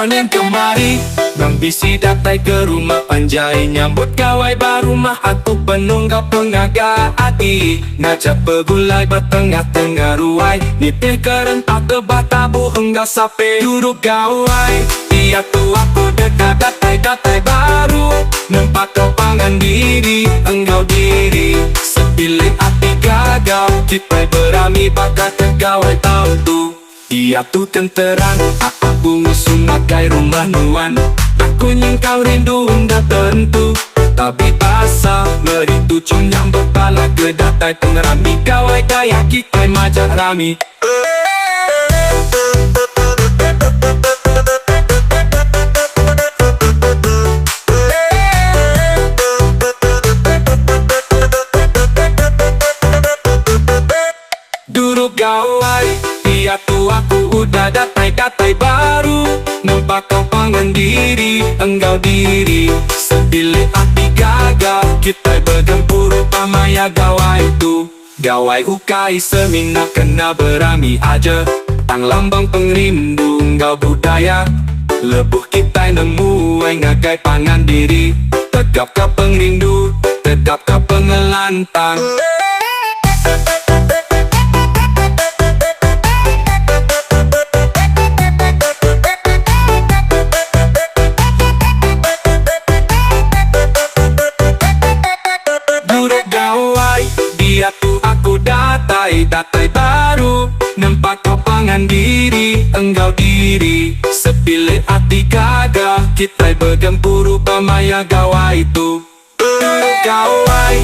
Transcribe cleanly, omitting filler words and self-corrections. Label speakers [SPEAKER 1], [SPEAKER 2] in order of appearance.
[SPEAKER 1] Morning kemari Ngambisi datai ke rumah panjai Nyambut gawai baru mah aku penunggak pengaga hati Ngajak pegulai bertengah-tengah ruai Nipih kerentak ke batabu enggak sampai duduk gawai Dia tu aku dekat datai baru Nempat kau pangan diri enggau diri Sepilik hati gagal Kita berami bakat tegawai tahun tu Dia tu tenteran Aku ngusung makai rumah nuan Aku nyengkau rindu unda tentu Tapi pasal meritu cung nyambut pala ke datai tengerami Kawai daya kita majak rami Duduk gawai Dia tu aku udah datai baru Nampak kau pangan diri Enggau diri Sebilik hati gagal Kita bergempur upamaya gawai tu Gawai ukai semina kena berami aja Tang lambang pengrindu enggau budaya Lebuh kita nemu ngagai pangan diri Tegap ke pengrindu Tegap ke pengelantang Dia tu aku datai baru Nampak kau pangan diri Enggau diri Sepilik hati gagal Kita bergempur upamaya gawai tu Gawai